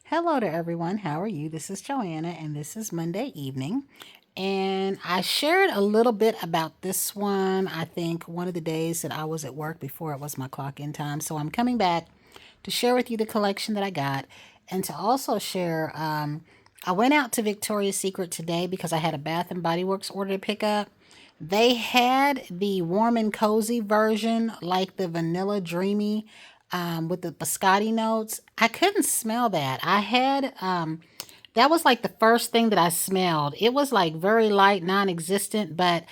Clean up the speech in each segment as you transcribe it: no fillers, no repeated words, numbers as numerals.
Hello to everyone. How are you? This is Joanna, and this is Monday evening. And I shared a little bit about this one, I think, one of the days that I was at work before it was my clock in time. So I'm coming back to share with you the collection that I got and to also share. I went out to Victoria's Secret today because I had a Bath and Body Works order to pick up. They had the warm and cozy version, like the vanilla dreamy with the biscotti notes. I couldn't smell that. That was like the first thing that I smelled. It was like very light, non existent, but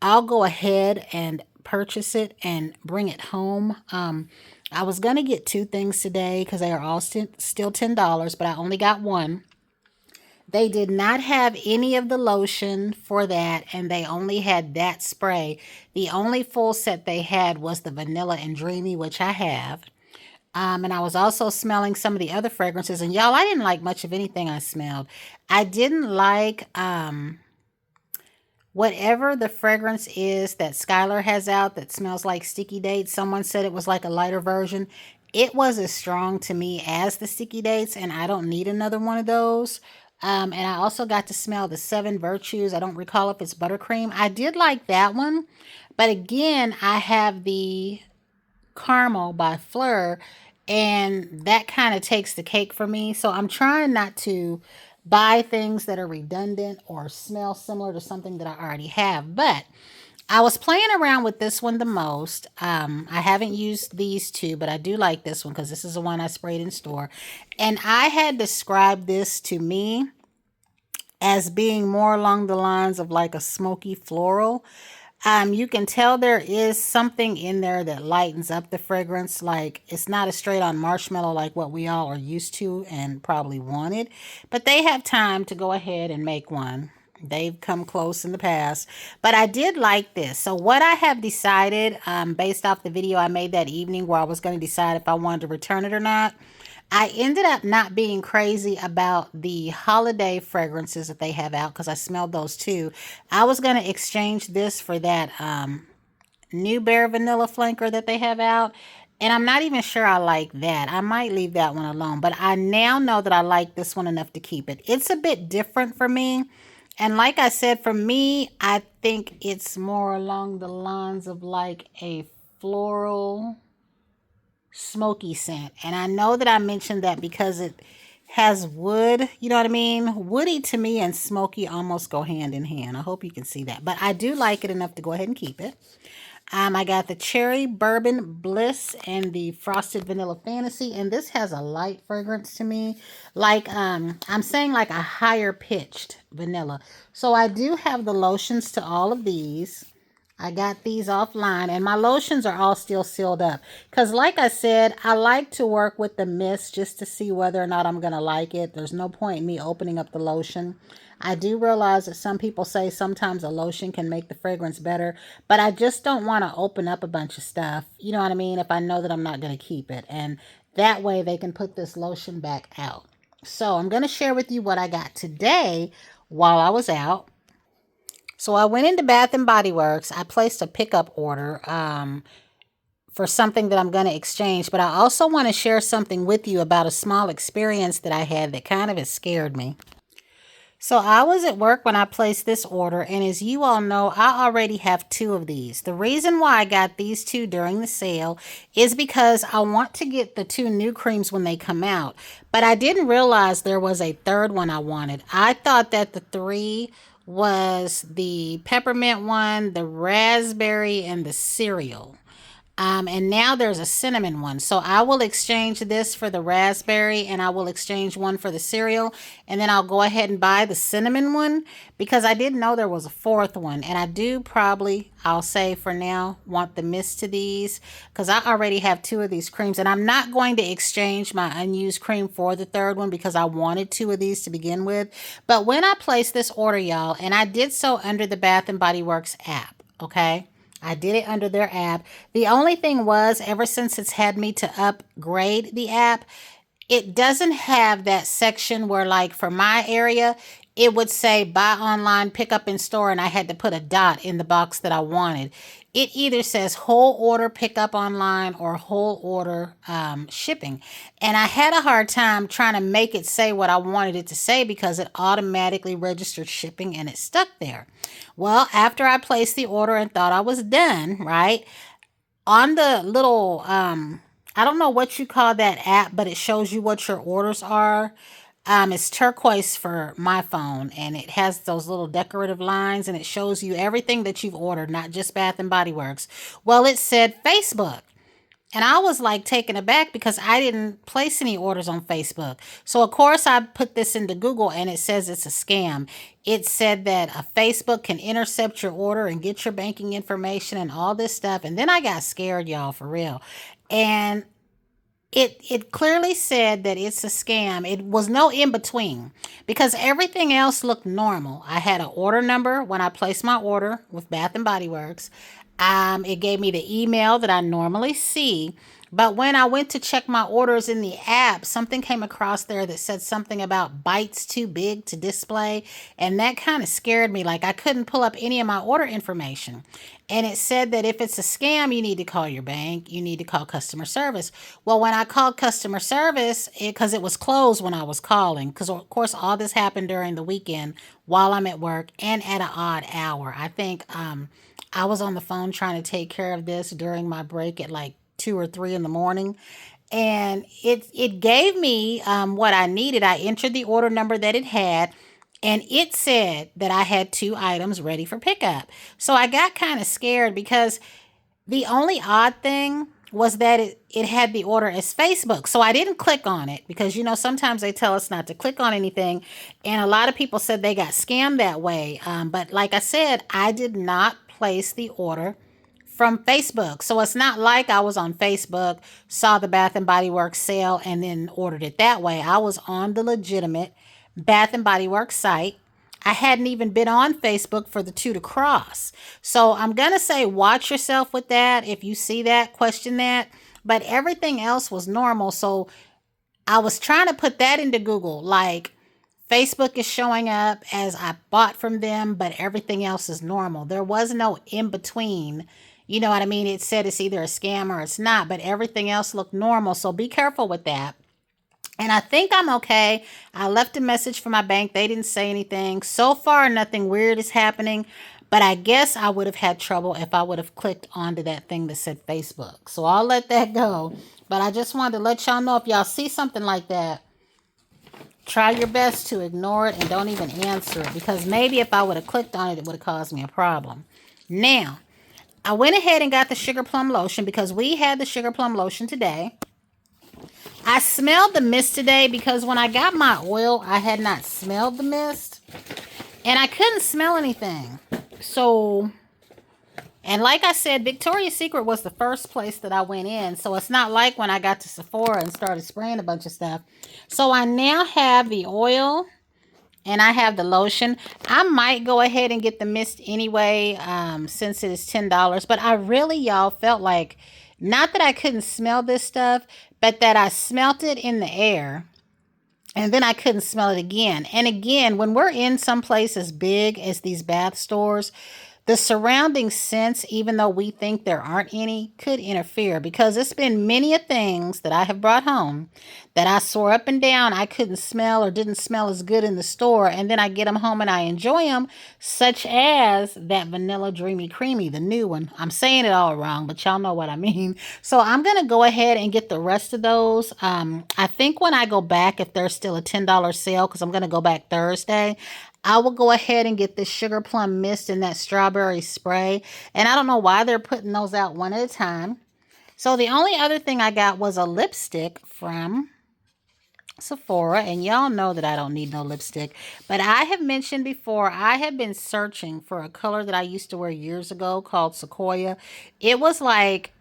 I'll go ahead and purchase it and bring it home. I was going to get two things today because they are all still $10, but I only got one. They did not have any of the lotion for that, and they only had that spray. The only full set they had was the vanilla and dreamy, which I have. And I was also smelling some of the other fragrances. And y'all, I didn't like much of anything I smelled. I didn't like whatever the fragrance is that Skylar has out that smells like sticky dates. Someone said it was like a lighter version. It was as strong to me as the sticky dates, and I don't need another one of those. And I also got to smell the Seven Virtues. I don't recall if it's buttercream. I did like that one. But again, I have the Caramel by Fleur, and that kind of takes the cake for me. So I'm trying not to buy things that are redundant or smell similar to something that I already have. But I was playing around with this one the most. I haven't used these two, but I do like this one because this is the one I sprayed in store. And I had described this to me as being more along the lines of like a smoky floral. You can tell there is something in there that lightens up the fragrance. Like it's not a straight on marshmallow like what we all are used to and probably wanted, but they have time to go ahead and make one. They've come close in the past, but I did like this. So what I have decided, based off the video I made that evening where I was going to decide if I wanted to return it or not, I ended up not being crazy about the holiday fragrances that they have out because I smelled those too. I was going to exchange this for that New Bear Vanilla Flanker that they have out. And I'm not even sure I like that. I might leave that one alone. But I now know that I like this one enough to keep it. It's a bit different for me. And like I said, for me, I think it's more along the lines of like a floral smoky scent. And I know that I mentioned that because it has wood, you know what I mean? Woody to me and smoky almost go hand in hand. I hope you can see that. But I do like it enough to go ahead and keep it. I got the Cherry Bourbon Bliss and the Frosted Vanilla Fantasy. And this has a light fragrance to me. Like, I'm saying like a higher pitched vanilla. So I do have the lotions to all of these. I got these offline, and my lotions are all still sealed up. Because like I said, I like to work with the mist just to see whether or not I'm going to like it. There's no point in me opening up the lotion. I do realize that some people say sometimes a lotion can make the fragrance better, but I just don't want to open up a bunch of stuff. You know what I mean? If I know that I'm not going to keep it. And that way they can put this lotion back out. So I'm going to share with you what I got today while I was out. So I went into Bath and Body Works. I placed a pickup order for something that I'm going to exchange, but I also want to share something with you about a small experience that I had that kind of has scared me. So I was at work when I placed this order, and as you all know, I already have two of these. The reason why I got these two during the sale is because I want to get the two new creams when they come out, but I didn't realize there was a third one I wanted. I thought that the three was the peppermint one, the raspberry, and the cereal. And now there's a cinnamon one. So I will exchange this for the raspberry and I will exchange one for the cereal. And then I'll go ahead and buy the cinnamon one because I didn't know there was a fourth one. And I do probably, I'll say for now, want the mist to these because I already have two of these creams. And I'm not going to exchange my unused cream for the third one because I wanted two of these to begin with. But when I placed this order, y'all, and I did so under the Bath and Body Works app, okay? I did it under their app. The only thing was, ever since it's had me to upgrade the app, it doesn't have that section where, like, for my area, it would say buy online, pick up in store, and I had to put a dot in the box that I wanted. it either says whole order pickup online or whole order shipping. And I had a hard time trying to make it say what I wanted it to say because it automatically registered shipping and it stuck there. Well, after I placed the order and thought I was done, right? On the little I don't know what you call that app, but it shows you what your orders are. It's turquoise for my phone, and it has those little decorative lines, and it shows you everything that you've ordered, not just Bath and Body Works. Well, it said Facebook. And I was like taken aback because I didn't place any orders on Facebook. So, of course, I put this into Google and it says it's a scam. It said that a Facebook can intercept your order and get your banking information and all this stuff. And then I got scared, y'all, for real. And it clearly said that it's a scam. It was no in between because everything else looked normal. I had an order number when I placed my order with Bath and Body Works. It gave me the email that I normally see. But when I went to check my orders in the app, something came across there that said something about bytes too big to display. And that kind of scared me. Like I couldn't pull up any of my order information. And it said that if it's a scam, you need to call your bank. You need to call customer service. Well, when I called customer service, because it was closed when I was calling, because of course all this happened during the weekend while I'm at work and at an odd hour. I think I was on the phone trying to take care of this during my break at like 2 or 3 in the morning. And it gave me what I needed. I entered the order number that it had, and it said that I had 2 items ready for pickup. So I got kind of scared because the only odd thing was that it had the order as Facebook. So I didn't click on it because, sometimes they tell us not to click on anything. And a lot of people said they got scammed that way. But like I said, I did not place the order from Facebook. So it's not like I was on Facebook, saw the Bath and Body Works sale, and then ordered it that way. I was on the legitimate Bath and Body Works site. I hadn't even been on Facebook for the two to cross. So I'm going to say watch yourself with that. If you see that, question that. But everything else was normal. So I was trying to put that into Google. Like Facebook is showing up as I bought from them, but everything else is normal. There was no in between. You know what I mean? It said it's either a scam or it's not, but everything else looked normal. So be careful with that. And I think I'm okay. I left a message for my bank. They didn't say anything. So far, nothing weird is happening. But I guess I would have had trouble if I would have clicked onto that thing that said Facebook. So I'll let that go. But I just wanted to let y'all know if y'all see something like that, try your best to ignore it and don't even answer it. Because maybe if I would have clicked on it, it would have caused me a problem. Now, I went ahead and got the Sugar Plum lotion because we had the Sugar Plum lotion today. I smelled the mist today because when I got my oil, I had not smelled the mist. And I couldn't smell anything. So, and like I said, Victoria's Secret was the first place that I went in. So it's not like when I got to Sephora and started spraying a bunch of stuff. So I now have the oil and I have the lotion. I might go ahead and get the mist anyway, since it is $10. But I really, y'all, felt like, not that I couldn't smell this stuff, but that I smelt it in the air. And then I couldn't smell it again. And again, when we're in some place as big as these bath stores, the surrounding scents, even though we think there aren't any, could interfere because it's been many a things that I have brought home that I swore up and down I couldn't smell or didn't smell as good in the store. And then I get them home and I enjoy them, such as that Vanilla Dreamy Creamy, the new one. I'm saying it all wrong, but y'all know what I mean. So I'm going to go ahead and get the rest of those. I think when I go back, if there's still a $10 sale, because I'm going to go back Thursday, I will go ahead and get this Sugar Plum Mist and that strawberry spray. And I don't know why they're putting those out one at a time. So the only other thing I got was a lipstick from Sephora. And y'all know that I don't need no lipstick. But I have mentioned before, I have been searching for a color that I used to wear years ago called Sequoia. It was like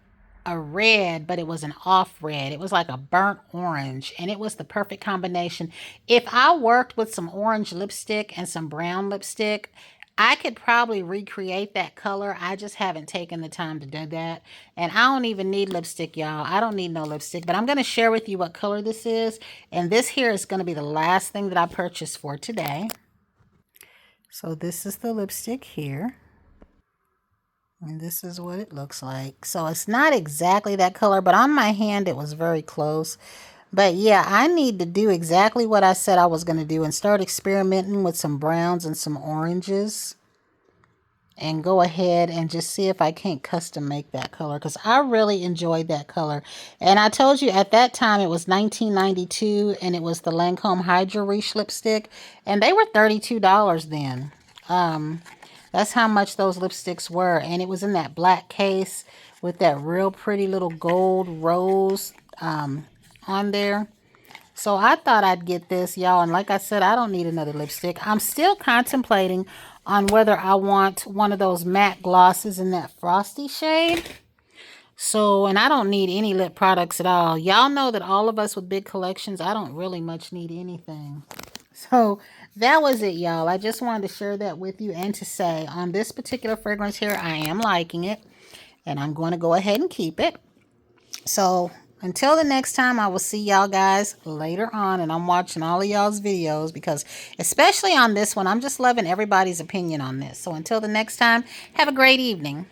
a red, but it was an off red. It was like a burnt orange, and it was the perfect combination. If I worked with some orange lipstick and some brown lipstick, I could probably recreate that color. I just haven't taken the time to do that. And I don't even need lipstick, y'all. I don't need no lipstick, but I'm going to share with you what color this is. And this here is going to be the last thing that I purchased for today. So this is the lipstick here. And this is what it looks like. So it's not exactly that color, but on my hand it was very close. But yeah, I need to do exactly what I said I was going to do and start experimenting with some browns and some oranges. And go ahead and just see if I can't custom make that color, because I really enjoyed that color. And I told you at that time it was 1992 and it was the Lancome Hydra Reach lipstick, and they were $32 then. That's how much those lipsticks were, and it was in that black case with that real pretty little gold rose on there. So I thought I'd get this, y'all. And like I said, I don't need another lipstick. I'm still contemplating on whether I want one of those matte glosses in that frosty shade. So, and I don't need any lip products at all. Y'all know that all of us with big collections, I don't really much need anything. So that was it, y'all. I just wanted to share that with you and to say on this particular fragrance here, I am liking it. And I'm going to go ahead and keep it. So until the next time, I will see y'all guys later on. And I'm watching all of y'all's videos because especially on this one, I'm just loving everybody's opinion on this. So until the next time, have a great evening.